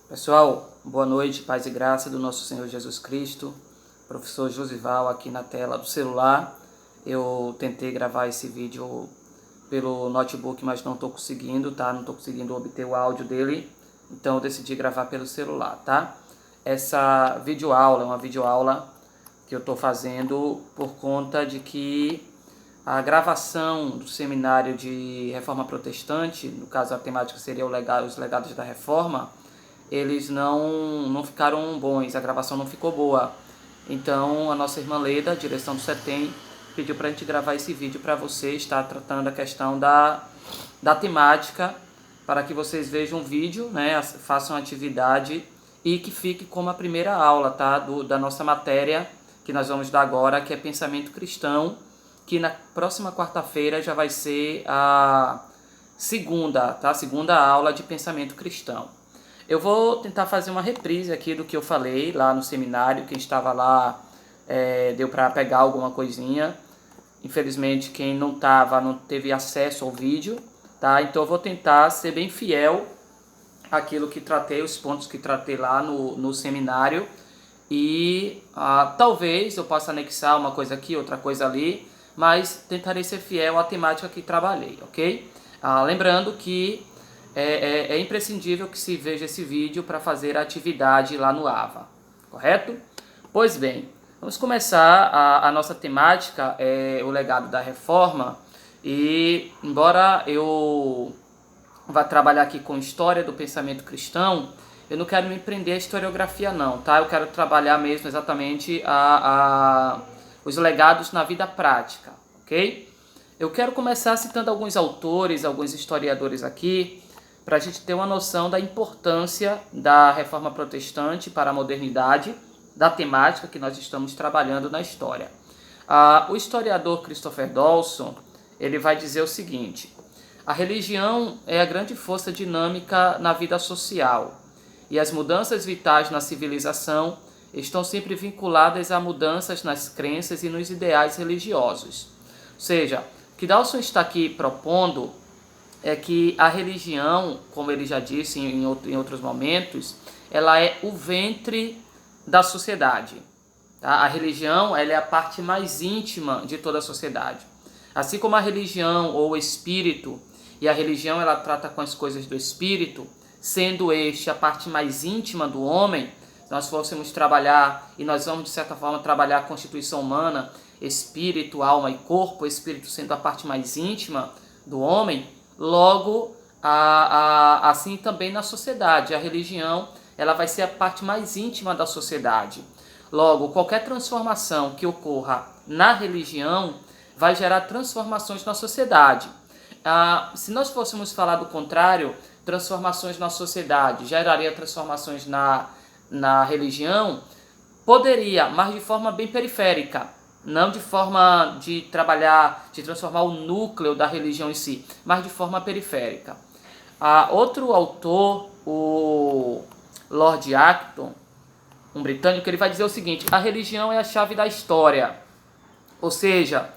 Pessoal, boa noite, paz e graça do nosso Senhor Jesus Cristo. Professor Josival aqui na tela do celular. Eu tentei gravar esse vídeo pelo notebook, mas não estou conseguindo, tá? Não estou conseguindo obter o áudio dele, então eu decidi gravar pelo celular, tá? Essa videoaula é uma videoaula que eu estou fazendo por conta de que a gravação do seminário de Reforma Protestante, no caso a temática seria os legados da Reforma, eles não ficaram bons, a gravação não ficou boa. Então a nossa irmã Leda, direção do CETEM, pediu para a gente gravar esse vídeo para vocês, está tratando a questão da temática, para que vocês vejam o vídeo, né, façam a atividade e que fique como a primeira aula, tá, da nossa matéria que nós vamos dar agora, que é Pensamento Cristão, que na próxima quarta-feira já vai ser a segunda aula de Pensamento Cristão. Eu vou tentar fazer uma reprise aqui do que eu falei lá no seminário. Quem estava lá deu para pegar alguma coisinha. Infelizmente, quem não estava não teve acesso ao vídeo, tá? Então eu vou tentar ser bem fiel àquilo que tratei, os pontos que tratei lá no seminário. E talvez eu possa anexar uma coisa aqui, outra coisa ali, mas tentarei ser fiel à temática que trabalhei, ok? Lembrando que é imprescindível que se veja esse vídeo para fazer a atividade lá no AVA, correto? Pois bem, vamos começar a nossa temática, o legado da Reforma, e embora eu vá trabalhar aqui com história do pensamento cristão, eu não quero me prender à historiografia não, tá? Eu quero trabalhar mesmo exatamente os legados na vida prática, ok? Eu quero começar citando alguns autores, alguns historiadores aqui, para a gente ter uma noção da importância da Reforma Protestante para a modernidade, da temática que nós estamos trabalhando na história. O historiador Christopher Dawson, ele vai dizer o seguinte: a religião é a grande força dinâmica na vida social, e as mudanças vitais na civilização estão sempre vinculadas a mudanças nas crenças e nos ideais religiosos. Ou seja, o que Dawson está aqui propondo é que a religião, como ele já disse em outros momentos, ela é o ventre da sociedade. Tá? A religião, ela é a parte mais íntima de toda a sociedade. Assim como a religião ou o espírito, e a religião ela trata com as coisas do espírito, sendo este a parte mais íntima do homem, se nós fôssemos trabalhar, e nós vamos de certa forma trabalhar a constituição humana, espírito, alma e corpo, espírito sendo a parte mais íntima do homem, logo, assim também na sociedade, a religião ela vai ser a parte mais íntima da sociedade. Logo, qualquer transformação que ocorra na religião vai gerar transformações na sociedade. Se nós fôssemos falar do contrário, transformações na sociedade geraria transformações na religião, poderia, mas de forma bem periférica. Não de forma de trabalhar, de transformar o núcleo da religião em si, mas de forma periférica. Outro autor, o Lord Acton, um britânico, ele vai dizer o seguinte: a religião é a chave da história. Ou seja,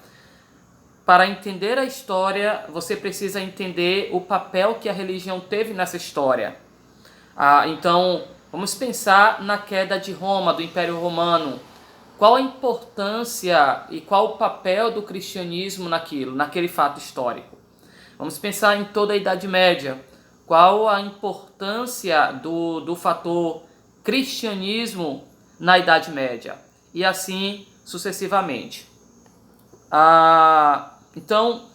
para entender a história, você precisa entender o papel que a religião teve nessa história. Então, vamos pensar na queda de Roma, do Império Romano. Qual a importância e qual o papel do cristianismo naquele fato histórico? Vamos pensar em toda a Idade Média. Qual a importância do fator cristianismo na Idade Média? E assim sucessivamente. Então,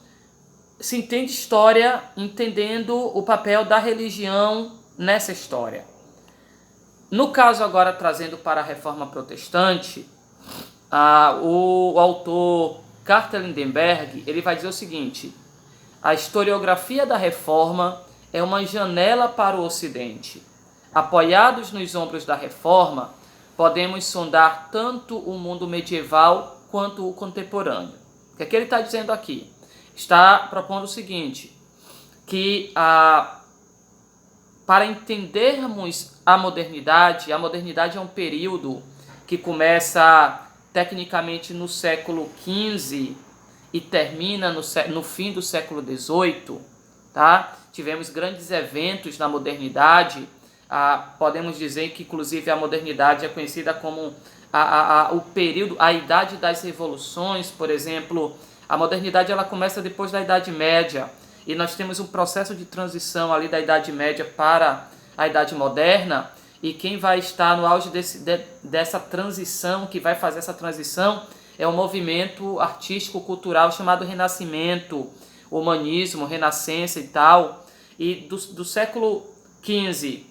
se entende história entendendo o papel da religião nessa história. No caso agora, trazendo para a Reforma Protestante, o autor Carter Lindenberg, ele vai dizer o seguinte: a historiografia da Reforma é uma janela para o Ocidente. Apoiados nos ombros da Reforma, podemos sondar tanto o mundo medieval quanto o contemporâneo. O que é que ele está dizendo aqui? Está propondo o seguinte, que para entendermos a modernidade é um período que começa tecnicamente no século XV e termina no fim do século XVIII, tá? Tivemos grandes eventos na modernidade, podemos dizer que inclusive a modernidade é conhecida como o período, a idade das revoluções. Por exemplo, a modernidade ela começa depois da Idade Média, e nós temos um processo de transição ali da Idade Média para a Idade Moderna, e quem vai estar no auge dessa transição, que vai fazer essa transição, é um movimento artístico-cultural chamado Renascimento, Humanismo, Renascença e tal. E do século XV,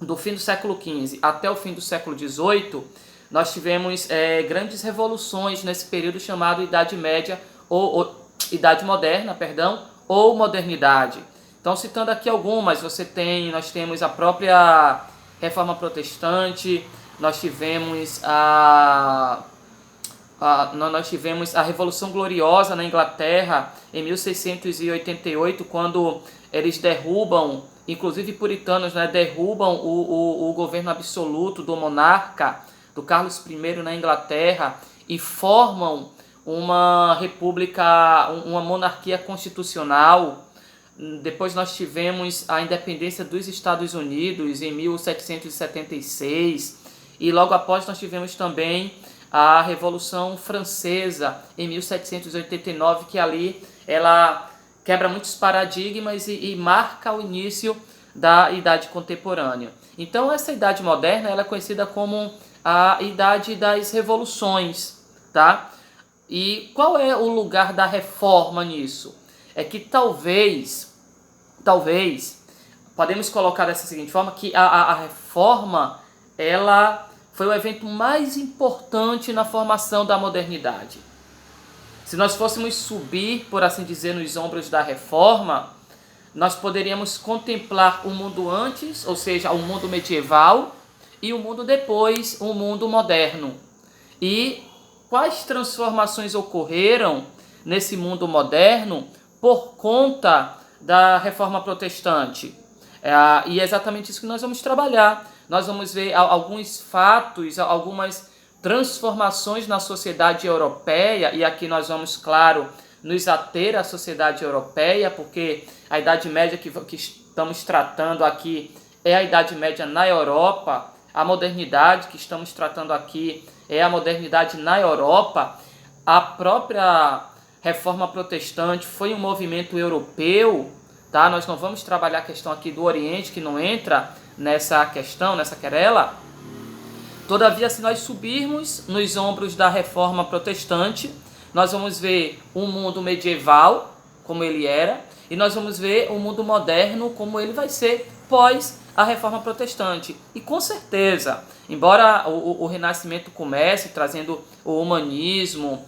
do fim do século XV até o fim do século XVIII, nós tivemos grandes revoluções nesse período chamado Idade Média, ou Idade Moderna, perdão, ou Modernidade. Então, citando aqui algumas, nós temos a própria Reforma Protestante, nós tivemos a Revolução Gloriosa na Inglaterra em 1688, quando eles derrubam, inclusive puritanos, né, derrubam o governo absoluto do monarca, do Carlos I na Inglaterra, e formam uma república, uma monarquia constitucional. Depois nós tivemos a independência dos Estados Unidos em 1776, e logo após nós tivemos também a Revolução Francesa em 1789, que ali ela quebra muitos paradigmas e marca o início da Idade Contemporânea. Então essa Idade Moderna ela é conhecida como a Idade das Revoluções, tá? E qual é o lugar da reforma nisso? É que talvez, podemos colocar dessa seguinte forma, que a reforma, ela foi o evento mais importante na formação da modernidade. Se nós fôssemos subir, por assim dizer, nos ombros da reforma, nós poderíamos contemplar o mundo antes, ou seja, o mundo medieval, e o mundo depois, o mundo moderno. E quais transformações ocorreram nesse mundo moderno por conta da Reforma Protestante? E é exatamente isso que nós vamos trabalhar. Nós vamos ver alguns fatos, algumas transformações na sociedade europeia, e aqui nós vamos, claro, nos ater à sociedade europeia, porque a Idade Média que estamos tratando aqui é a Idade Média na Europa, a modernidade que estamos tratando aqui é a modernidade na Europa. A própria Reforma Protestante foi um movimento europeu, tá? Nós não vamos trabalhar a questão aqui do Oriente, que não entra nessa questão, nessa querela. Todavia, se nós subirmos nos ombros da Reforma Protestante, nós vamos ver o mundo medieval, como ele era, e nós vamos ver o mundo moderno, como ele vai ser pós a Reforma Protestante. E com certeza, embora o Renascimento comece trazendo o humanismo,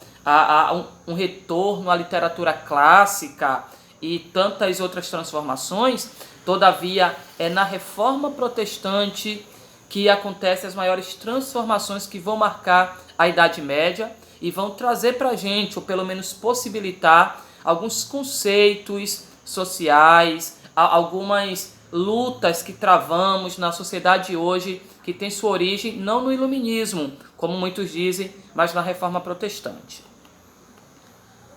um retorno à literatura clássica e tantas outras transformações, todavia é na Reforma Protestante que acontecem as maiores transformações que vão marcar a Idade Média e vão trazer para a gente, ou pelo menos possibilitar, alguns conceitos sociais, algumas lutas que travamos na sociedade hoje, que tem sua origem não no iluminismo, como muitos dizem, mas na Reforma Protestante.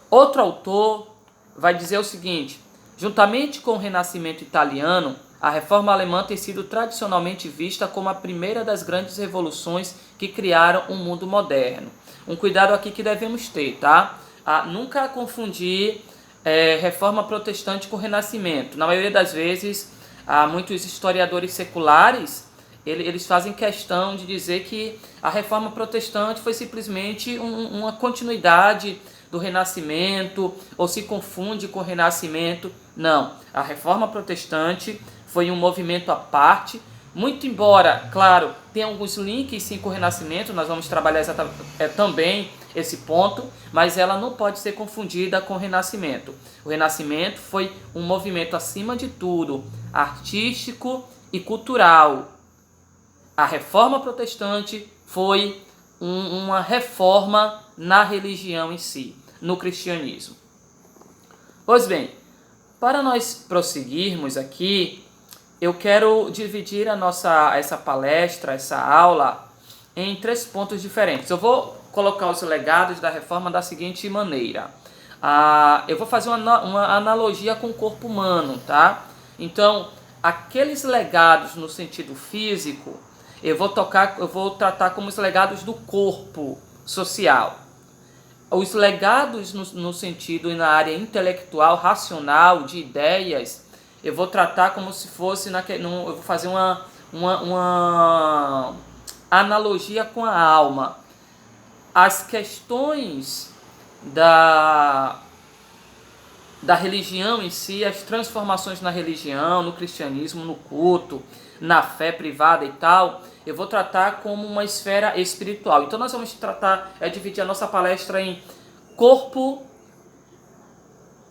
Outro autor vai dizer o seguinte: juntamente com o Renascimento italiano, a Reforma alemã tem sido tradicionalmente vista como a primeira das grandes revoluções que criaram um mundo moderno. Um cuidado aqui que devemos ter, tá? Nunca confundir Reforma Protestante com Renascimento. Na maioria das vezes, muitos historiadores seculares, eles fazem questão de dizer que a Reforma Protestante foi simplesmente uma continuidade do Renascimento, ou se confunde com o Renascimento. Não, a Reforma Protestante foi um movimento à parte, muito embora, claro, tem alguns links sim com o Renascimento, nós vamos trabalhar também esse ponto, mas ela não pode ser confundida com o Renascimento. O Renascimento foi um movimento, acima de tudo, artístico e cultural. A Reforma Protestante foi uma reforma na religião em si, no cristianismo. Pois bem, para nós prosseguirmos aqui, eu quero dividir essa palestra, essa aula, em 3 pontos diferentes. Eu vou colocar os legados da reforma da seguinte maneira. Eu vou fazer uma analogia com o corpo humano, tá? Então, aqueles legados no sentido físico, eu vou tratar como os legados do corpo social. Os legados no sentido e na área intelectual, racional, de ideias, eu vou tratar como se fosse, eu vou fazer uma analogia com a alma. As questões da religião em si, as transformações na religião, no cristianismo, no culto, na fé privada e tal, eu vou tratar como uma esfera espiritual. Então nós vamos dividir a nossa palestra em corpo,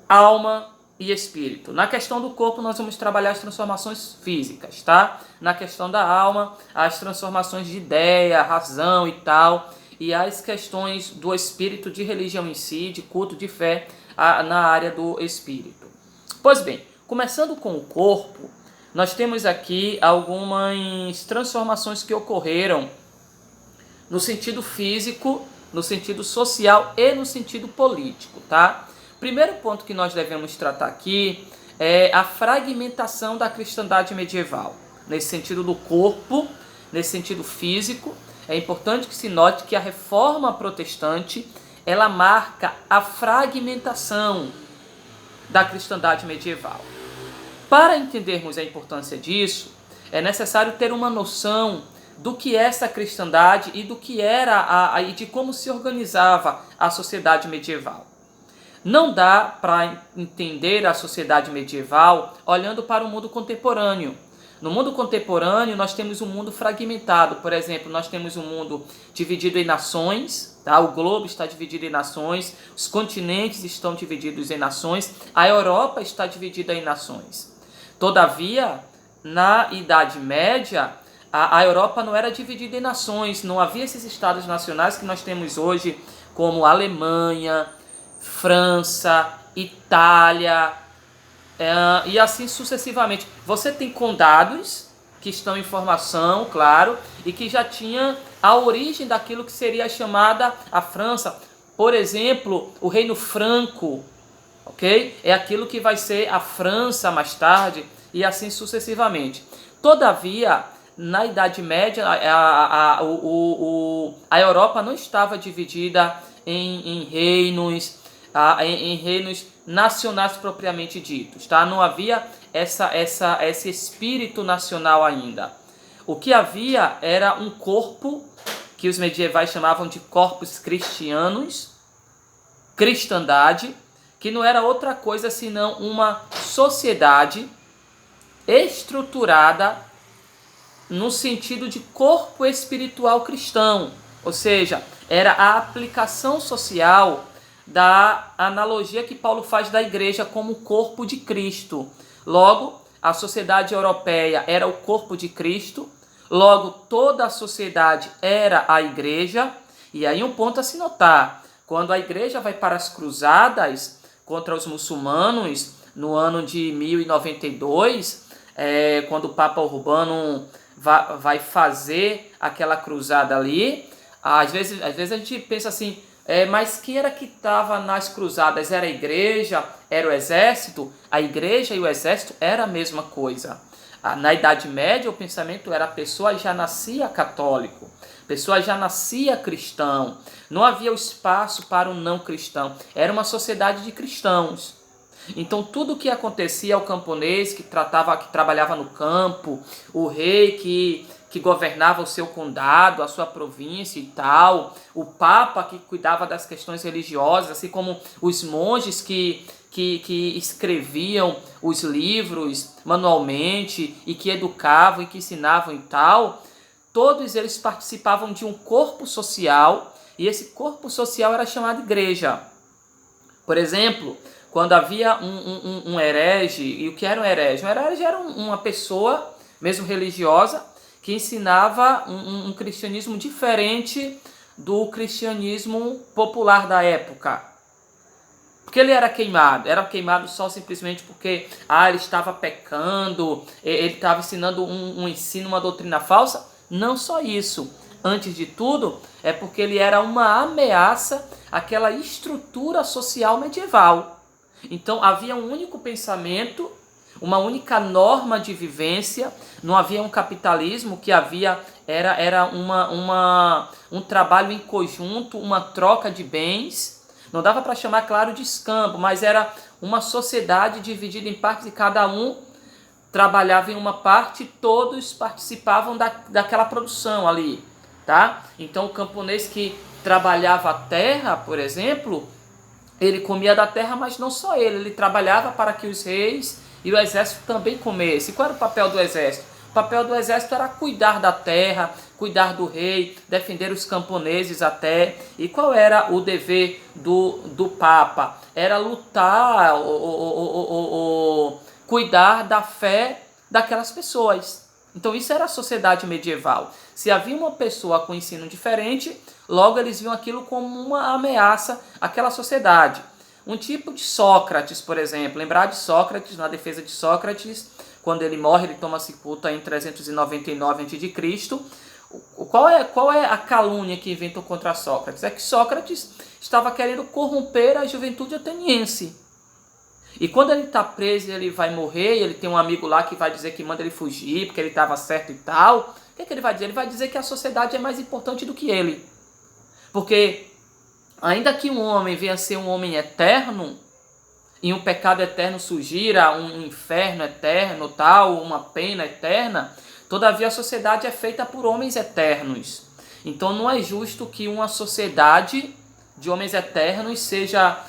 alma e espírito. Na questão do corpo nós vamos trabalhar as transformações físicas, tá? Na questão da alma, as transformações de ideia, razão e tal, e as questões do espírito, de religião em si, de culto, de fé, na área do espírito. Pois bem, começando com o corpo, nós temos aqui algumas transformações que ocorreram no sentido físico, no sentido social e no sentido político, tá? Primeiro ponto que nós devemos tratar aqui é a fragmentação da cristandade medieval. Nesse sentido do corpo, nesse sentido físico, é importante que se note que a reforma protestante, ela marca a fragmentação da cristandade medieval. Para entendermos a importância disso, é necessário ter uma noção do que é essa cristandade e do que era e de como se organizava a sociedade medieval. Não dá para entender a sociedade medieval olhando para o mundo contemporâneo. No mundo contemporâneo, nós temos um mundo fragmentado. Por exemplo, nós temos um mundo dividido em nações, tá? O globo está dividido em nações, os continentes estão divididos em nações, a Europa está dividida em nações. Todavia, na Idade Média, a Europa não era dividida em nações, não havia esses estados nacionais que nós temos hoje, como Alemanha, França, Itália, e assim sucessivamente. Você tem condados que estão em formação, claro, e que já tinha a origem daquilo que seria chamada a França. Por exemplo, o Reino Franco, ok? É aquilo que vai ser a França mais tarde, e assim sucessivamente. Todavia, na Idade Média, a Europa não estava dividida em reinos, em reinos nacionais propriamente ditos, tá? Não havia esse espírito nacional ainda. O que havia era um corpo que os medievais chamavam de corpus christianus, cristandade, que não era outra coisa senão uma sociedade estruturada no sentido de corpo espiritual cristão, ou seja, era a aplicação social da analogia que Paulo faz da igreja como corpo de Cristo. Logo, a sociedade europeia era o corpo de Cristo, logo toda a sociedade era a igreja, e aí um ponto a se notar, quando a igreja vai para as cruzadas contra os muçulmanos, no ano de 1092, quando o Papa Urbano vai fazer aquela cruzada ali, às vezes a gente pensa assim, mas quem era que estava nas cruzadas? Era a igreja? Era o exército? A igreja e o exército era a mesma coisa. Na Idade Média, o pensamento era a pessoa já nascia católico, a pessoa já nascia cristão. Não havia o espaço para o não cristão. Era uma sociedade de cristãos. Então tudo o que acontecia, o camponês que trabalhava no campo, o rei que governava o seu condado, a sua província e tal, o papa que cuidava das questões religiosas, assim como os monges que escreviam os livros manualmente e que educavam e que ensinavam e tal, todos eles participavam de um corpo social e esse corpo social era chamado igreja. Por exemplo, quando havia um herege, e o que era um herege? Um herege era uma pessoa, mesmo religiosa, que ensinava um cristianismo diferente do cristianismo popular da época. Porque ele era queimado só simplesmente porque ele estava pecando, ele estava ensinando um ensino, uma doutrina falsa. Não só isso. Antes de tudo, é porque ele era uma ameaça àquela estrutura social medieval. Então havia um único pensamento, uma única norma de vivência, não havia um capitalismo, que havia era um trabalho em conjunto, uma troca de bens. Não dava para chamar, claro, de escambo, mas era uma sociedade dividida em partes e cada um trabalhava em uma parte, todos participavam daquela produção ali, tá? Então o camponês que trabalhava a terra, por exemplo, ele comia da terra, mas não só ele trabalhava para que os reis e o exército também comessem. Qual era o papel do exército? O papel do exército era cuidar da terra, cuidar do rei, defender os camponeses até. E qual era o dever do Papa? Era lutar, cuidar da fé daquelas pessoas. Então isso era a sociedade medieval. Se havia uma pessoa com ensino diferente, logo eles viam aquilo como uma ameaça àquela sociedade. Um tipo de Sócrates, por exemplo. Lembrar de Sócrates, na defesa de Sócrates, quando ele morre, ele toma sepultura em 399 a.C. Qual é a calúnia que inventam contra Sócrates? É que Sócrates estava querendo corromper a juventude ateniense. E quando ele está preso e ele vai morrer, e ele tem um amigo lá que vai dizer que manda ele fugir, porque ele estava certo e tal, o que ele vai dizer? Ele vai dizer que a sociedade é mais importante do que ele. Porque, ainda que um homem venha a ser um homem eterno, e um pecado eterno surgira, um inferno eterno, tal, uma pena eterna, todavia a sociedade é feita por homens eternos. Então não é justo que uma sociedade de homens eternos seja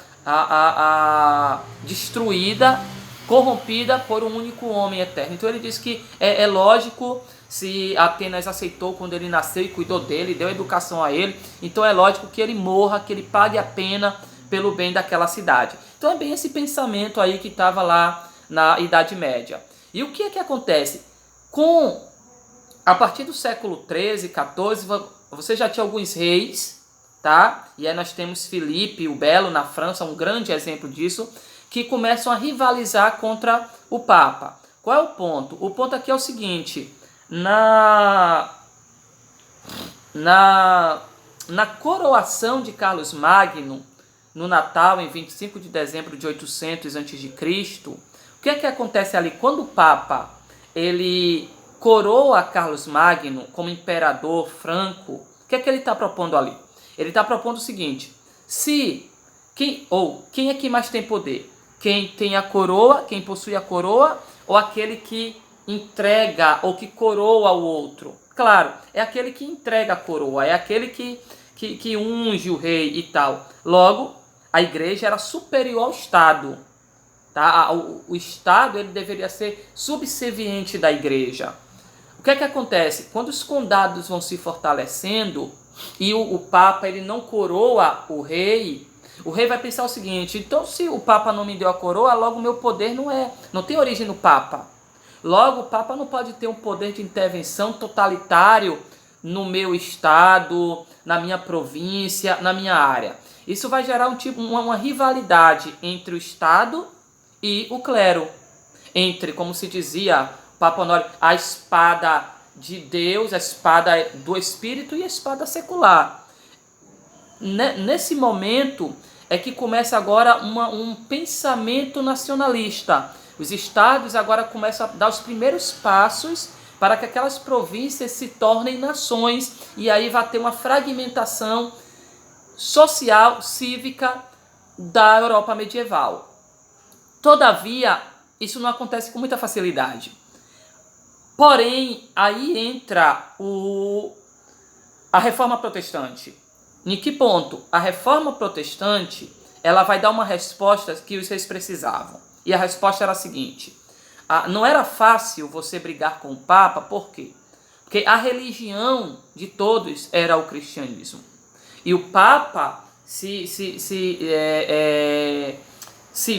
destruída, corrompida por um único homem eterno. Então ele diz que é lógico, se Atenas aceitou quando ele nasceu e cuidou dele, deu educação a ele, então é lógico que ele morra, que ele pague a pena pelo bem daquela cidade. Então é bem esse pensamento aí que estava lá na Idade Média. E o que é que acontece? A partir do século XIII, XIV, você já tinha alguns reis, tá? E aí nós temos Filipe o Belo na França, um grande exemplo disso, que começam a rivalizar contra o Papa. Qual é o ponto? O ponto aqui é o seguinte: na coroação de Carlos Magno, no Natal, em 25 de dezembro de 800 a.C., o que é que acontece ali? Quando o Papa ele coroa Carlos Magno como imperador franco, o que é que ele está propondo ali? Ele está propondo o seguinte: quem é que mais tem poder? Quem tem a coroa, quem possui a coroa, ou aquele que entrega ou que coroa o outro? Claro, é aquele que entrega a coroa, é aquele que unge o rei e tal. Logo, a igreja era superior ao Estado. Tá? O Estado ele deveria ser subserviente da igreja. O que é que acontece? Quando os condados vão se fortalecendo e o Papa ele não coroa o rei vai pensar o seguinte: então se o Papa não me deu a coroa, logo o meu poder não tem origem no Papa. Logo o Papa não pode ter um poder de intervenção totalitário no meu estado, na minha província, na minha área. Isso vai gerar uma rivalidade entre o Estado e o clero. Entre, como se dizia Papa Honório, a espada de Deus, a espada do Espírito e a espada secular. Nesse momento é que começa agora um pensamento nacionalista. Os estados agora começam a dar os primeiros passos para que aquelas províncias se tornem nações, e aí vai ter uma fragmentação social, cívica da Europa medieval. Todavia, isso não acontece com muita facilidade. Porém, aí entra a Reforma Protestante. Em que ponto? A Reforma Protestante ela vai dar uma resposta que os reis precisavam. E a resposta era a seguinte: não era fácil você brigar com o Papa, por quê? Porque a religião de todos era o cristianismo. E o Papa se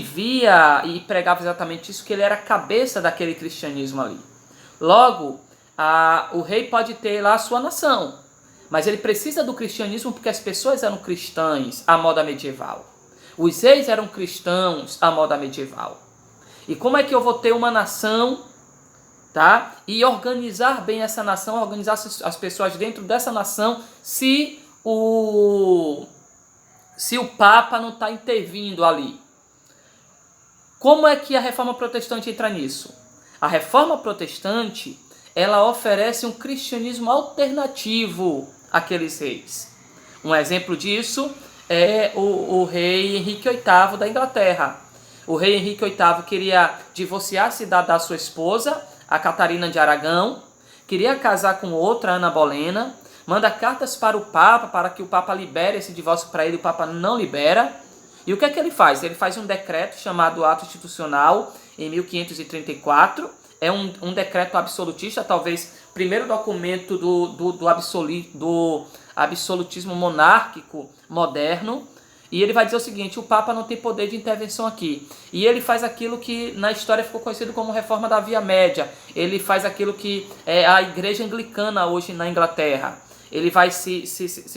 via e pregava exatamente isso, que ele era a cabeça daquele cristianismo ali. Logo, o rei pode ter lá a sua nação, mas ele precisa do cristianismo porque as pessoas eram cristãs à moda medieval. Os reis eram cristãos à moda medieval. E como é que eu vou ter uma nação, tá? E organizar bem essa nação, organizar as pessoas dentro dessa nação, se o Papa não está intervindo ali? Como é que a reforma protestante entra nisso? A reforma protestante, ela oferece um cristianismo alternativo àqueles reis. Um exemplo disso é o rei Henrique VIII da Inglaterra. O rei Henrique VIII queria divorciar-se da sua esposa, a Catarina de Aragão, queria casar com outra, Ana Bolena, manda cartas para o Papa para que o Papa libere esse divórcio para ele, o Papa não libera. E o que é que ele faz? Ele faz um decreto chamado Ato Institucional, em 1534. É um decreto absolutista, talvez o primeiro documento do absolutismo monárquico moderno. E ele vai dizer o seguinte: o Papa não tem poder de intervenção aqui. E ele faz aquilo que na história ficou conhecido como Reforma da Via Média. Ele faz aquilo que é a Igreja Anglicana hoje na Inglaterra. Ele vai se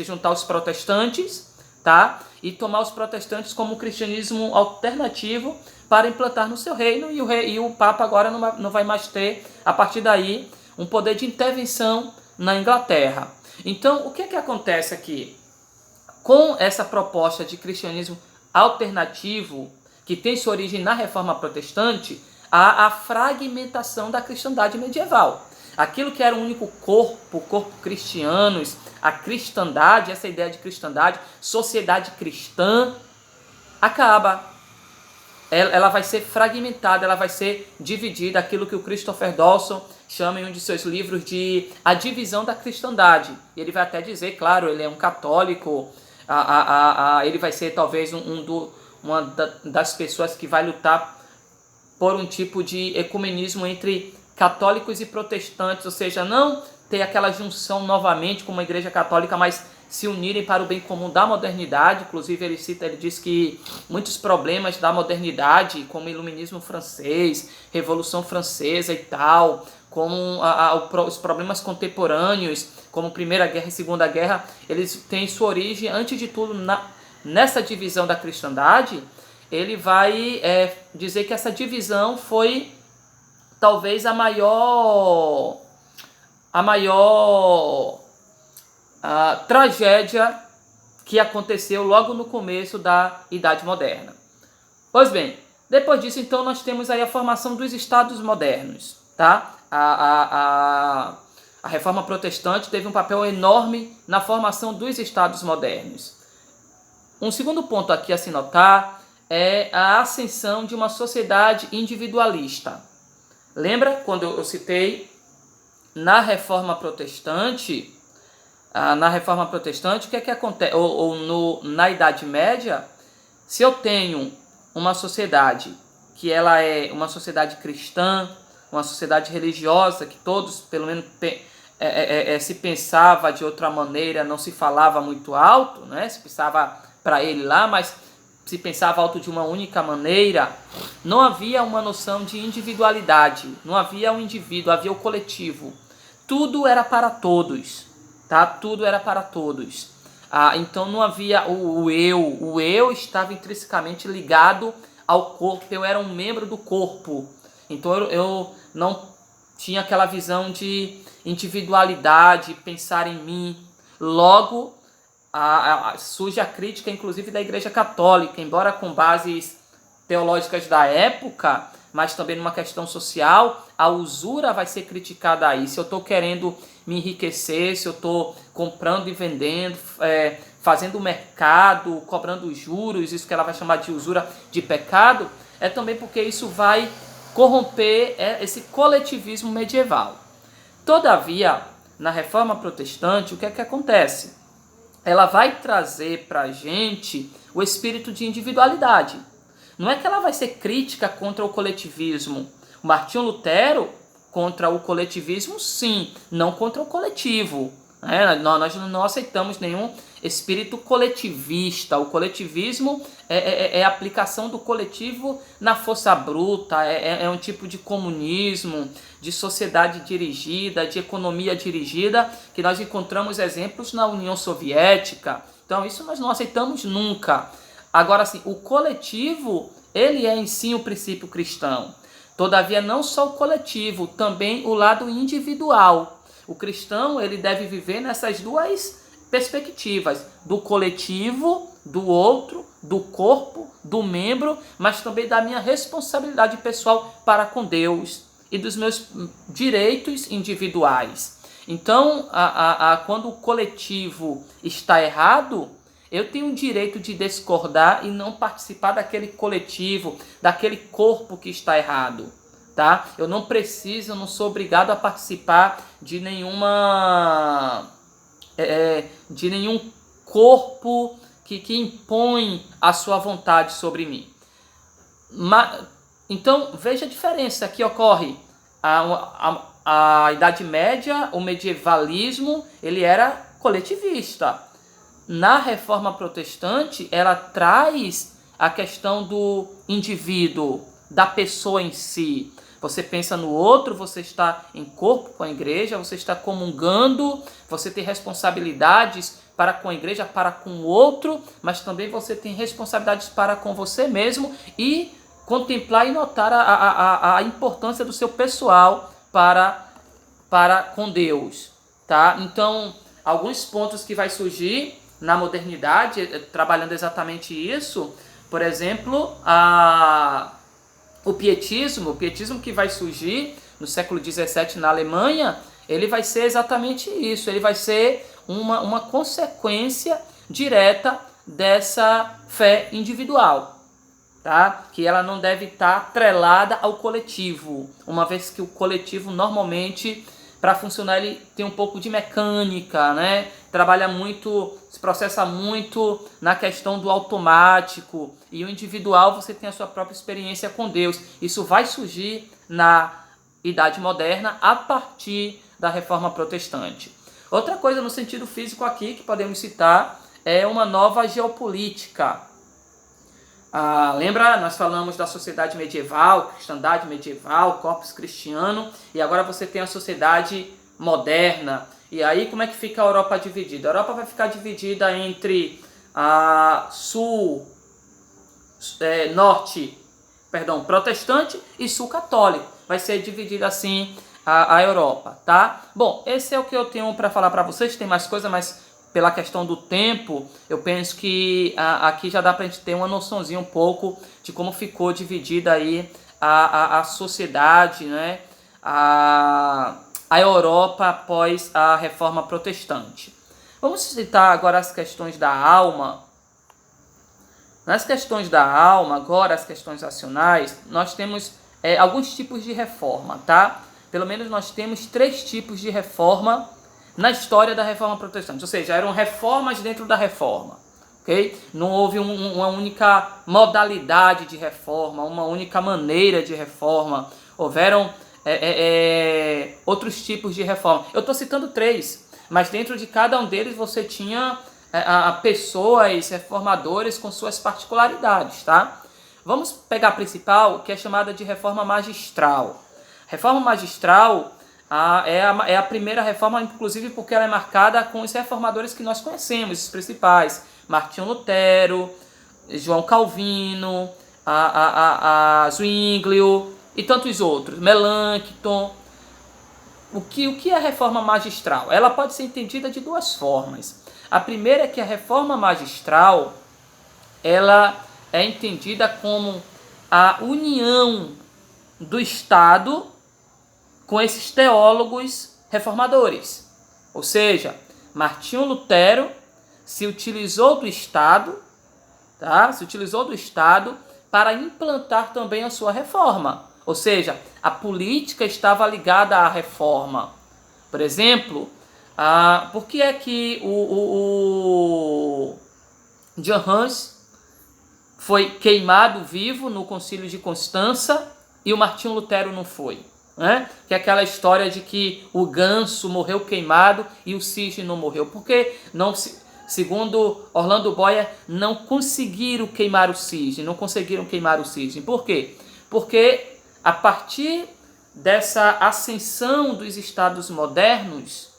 juntar aos protestantes, tá? E tomar os protestantes como um cristianismo alternativo para implantar no seu reino. E o Papa agora não vai mais ter, a partir daí, um poder de intervenção na Inglaterra. Então, o que é que acontece aqui? Com essa proposta de cristianismo alternativo, que tem sua origem na Reforma Protestante, há a fragmentação da cristandade medieval. Aquilo que era o único corpo cristianos, a cristandade, essa ideia de cristandade, sociedade cristã, acaba. Ela vai ser fragmentada, ela vai ser dividida, aquilo que o Christopher Dawson chama em um de seus livros de a divisão da cristandade. E ele vai até dizer, claro, ele é um católico, ele vai ser talvez uma das pessoas que vai lutar por um tipo de ecumenismo entre católicos e protestantes, ou seja, não ter aquela junção novamente como a Igreja Católica, mas se unirem para o bem comum da modernidade. Inclusive ele diz que muitos problemas da modernidade, como o iluminismo francês, Revolução Francesa e tal, como os problemas contemporâneos, como Primeira Guerra e Segunda Guerra, eles têm sua origem, antes de tudo, nessa divisão da cristandade. Ele vai dizer que essa divisão foi talvez a maior tragédia que aconteceu logo no começo da Idade Moderna. Pois bem, depois disso, então, nós temos aí a formação dos Estados modernos, tá? A Reforma Protestante teve um papel enorme na formação dos Estados modernos. Um segundo ponto aqui a se notar é a ascensão de uma sociedade individualista. Lembra quando eu citei na Reforma Protestante? O que é que acontece? Na Idade Média, se eu tenho uma sociedade que ela é uma sociedade cristã, uma sociedade religiosa, que todos, pelo menos, se pensava de outra maneira, não se falava muito alto, né? Se pensava para ele lá, mas se pensava alto de uma única maneira, não havia uma noção de individualidade, não havia um indivíduo, havia o coletivo. Tudo era para todos, tá? Tudo era para todos. Então não havia o eu estava intrinsecamente ligado ao corpo, eu era um membro do corpo. Então eu não tinha aquela visão de individualidade, pensar em mim. Logo, surge a crítica, inclusive, da Igreja Católica, embora com bases teológicas da época, mas também numa questão social. A usura vai ser criticada aí. Se eu estou querendo me enriquecer, se eu estou comprando e vendendo, fazendo mercado, cobrando juros, isso que ela vai chamar de usura de pecado, é também porque isso vai corromper esse coletivismo medieval. Todavia, na Reforma Protestante, o que é que acontece? Ela vai trazer para a gente o espírito de individualidade. Não é que ela vai ser crítica contra o coletivismo. O Martinho Lutero, contra o coletivismo, sim, não contra o coletivo. Nós não aceitamos nenhum espírito coletivista. O coletivismo é a aplicação do coletivo na força bruta, é um tipo de comunismo, de sociedade dirigida, de economia dirigida, que nós encontramos exemplos na União Soviética. Então isso nós não aceitamos nunca. Agora sim, o coletivo, ele é em si o princípio cristão. Todavia, não só o coletivo, também o lado individual. O cristão, ele deve viver nessas duas perspectivas do coletivo, do outro, do corpo, do membro, mas também da minha responsabilidade pessoal para com Deus e dos meus direitos individuais. Então, quando o coletivo está errado, eu tenho o direito de discordar e não participar daquele coletivo, daquele corpo que está errado. Tá? Eu não preciso, eu não sou obrigado a participar de nenhum corpo que impõe a sua vontade sobre mim. Então, veja a diferença que ocorre. A Idade Média, o medievalismo, ele era coletivista. Na Reforma Protestante, ela traz a questão do indivíduo, da pessoa em si. Você pensa no outro, você está em corpo com a igreja, você está comungando, você tem responsabilidades para com a igreja, para com o outro, mas também você tem responsabilidades para com você mesmo e contemplar e notar a importância do seu pessoal para com Deus. Tá? Então, alguns pontos que vai surgir na modernidade, trabalhando exatamente isso, por exemplo, o pietismo que vai surgir no século XVII na Alemanha, ele vai ser exatamente isso, ele vai ser uma consequência direta dessa fé individual, tá? Que ela não deve estar atrelada ao coletivo, uma vez que o coletivo normalmente, para funcionar, ele tem um pouco de mecânica, né? Trabalha muito, se processa muito na questão do automático, e o individual você tem a sua própria experiência com Deus. Isso vai surgir na Idade Moderna a partir da Reforma Protestante. Outra coisa no sentido físico aqui que podemos citar é uma nova geopolítica. Lembra, nós falamos da sociedade medieval, cristandade medieval, corpus cristiano, e agora você tem a sociedade moderna. E aí como é que fica a Europa dividida? A Europa vai ficar dividida entre protestante e sul católico. Vai ser dividida assim a Europa, tá? Bom, esse é o que eu tenho para falar para vocês. Tem mais coisa, mas pela questão do tempo, eu penso que aqui já dá para a gente ter uma noçãozinha um pouco de como ficou dividida aí a sociedade, né? A Europa após a Reforma Protestante. Vamos citar agora as questões da alma. Nas questões da alma, agora as questões racionais, nós temos alguns tipos de reforma, tá? Pelo menos nós temos 3 tipos de reforma na história da Reforma Protestante, ou seja, eram reformas dentro da reforma, ok? Não houve uma única modalidade de reforma, uma única maneira de reforma, houveram outros tipos de reforma. Eu estou citando 3, mas dentro de cada um deles você tinha pessoas, reformadores com suas particularidades, tá? Vamos pegar a principal, que é chamada de reforma magistral. Reforma magistral é a primeira reforma, inclusive porque ela é marcada com os reformadores que nós conhecemos, os principais: Martinho Lutero, João Calvino, Zwinglio e tantos outros, Melanchthon. O que é a reforma magistral? Ela pode ser entendida de 2 formas. A primeira é que a reforma magistral ela é entendida como a união do Estado com esses teólogos reformadores. Ou seja, Martinho Lutero se utilizou do Estado, tá? Se utilizou do Estado para implantar também a sua reforma. Ou seja, a política estava ligada à reforma. Por exemplo, por que é que o Jan Hus foi queimado vivo no Concílio de Constança e o Martinho Lutero não foi? Né? Que é aquela história de que o ganso morreu queimado e o cisne não morreu. Porque, segundo Orlando Boyer, não conseguiram queimar o cisne. Por quê? Porque a partir dessa ascensão dos estados modernos,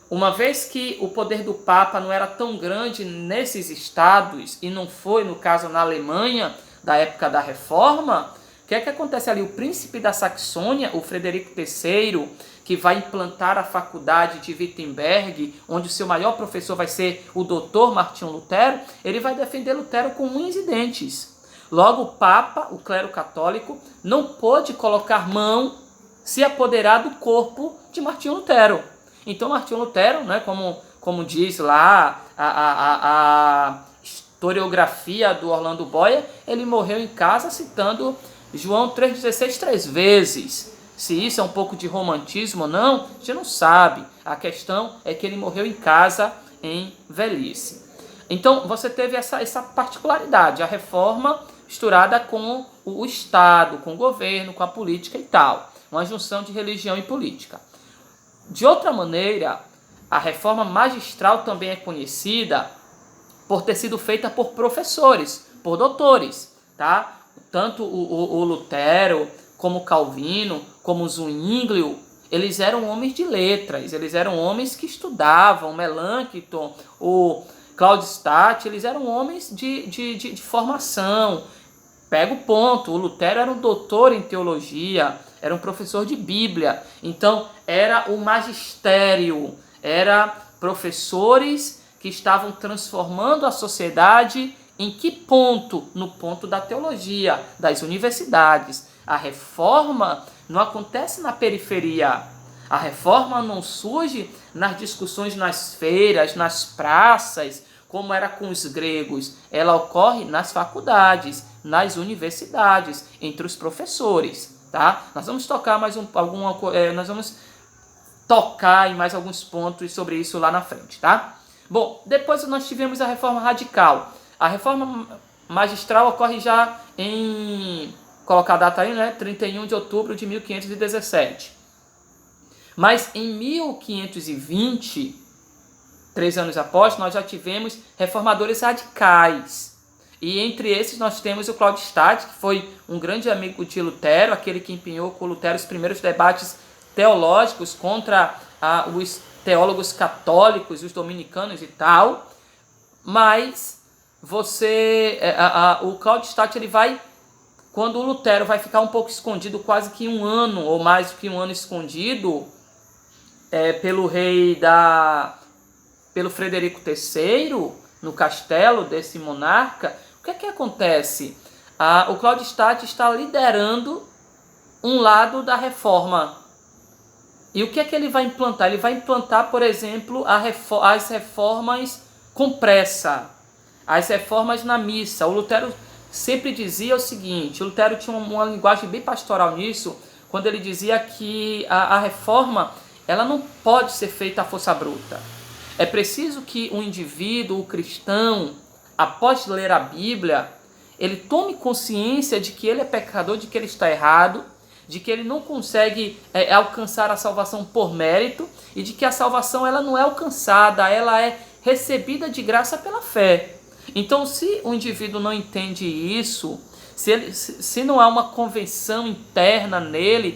uma vez que o poder do Papa não era tão grande nesses estados, e não foi, no caso, na Alemanha, da época da Reforma, o que é que acontece ali? O príncipe da Saxônia, o Frederico III, que vai implantar a faculdade de Wittenberg, onde o seu maior professor vai ser o doutor Martinho Lutero, ele vai defender Lutero com unhas e dentes. Logo, o Papa, o clero católico, não pôde colocar mão, se apoderar do corpo de Martinho Lutero. Então, Martinho Lutero, né, como diz lá a historiografia do Orlando Boyer, ele morreu em casa citando João 3,16 3 vezes. Se isso é um pouco de romantismo ou não, a gente não sabe. A questão é que ele morreu em casa em velhice. Então, você teve essa particularidade, a reforma misturada com o Estado, com o governo, com a política e tal. Uma junção de religião e política. De outra maneira, a reforma magistral também é conhecida por ter sido feita por professores, por doutores, tá? Tanto o Lutero, como Calvino, como Zwinglio, eles eram homens de letras, eles eram homens que estudavam, Melanchthon, o Claudstadt, eles eram homens de formação. Pega o ponto, o Lutero era um doutor em teologia, era um professor de Bíblia, então era o magistério, era professores que estavam transformando a sociedade em que ponto? No ponto da teologia, das universidades. A reforma não acontece na periferia, a reforma não surge nas discussões nas feiras, nas praças, como era com os gregos, ela ocorre nas faculdades, nas universidades, entre os professores, tá? Nós vamos tocar nós vamos tocar em mais alguns pontos sobre isso lá na frente, tá? Bom, depois nós tivemos a reforma radical. A reforma magistral ocorre já em, colocar a data aí, né? 31 de outubro de 1517. Mas em 1520, 3 anos após, nós já tivemos reformadores radicais. E entre esses nós temos o Claudstadt, que foi um grande amigo de Lutero, aquele que empenhou com Lutero os primeiros debates teológicos contra os teólogos católicos, os dominicanos e tal. Mas o Claudstadt, ele vai, quando o Lutero vai ficar um pouco escondido, quase que um ano, ou mais do que um ano escondido, pelo Frederico III, no castelo desse monarca, o que é que acontece? O Claudstadt está liderando um lado da reforma. E o que é que ele vai implantar? Ele vai implantar, por exemplo, as reformas com pressa, as reformas na missa. O Lutero sempre dizia o seguinte, o Lutero tinha uma linguagem bem pastoral nisso, quando ele dizia que a reforma ela não pode ser feita à força bruta. É preciso que o indivíduo, o cristão, após ler a Bíblia, ele tome consciência de que ele é pecador, de que ele está errado, de que ele não consegue alcançar a salvação por mérito e de que a salvação ela não é alcançada, ela é recebida de graça pela fé. Então, se o indivíduo não entende isso, se não há uma convenção interna nele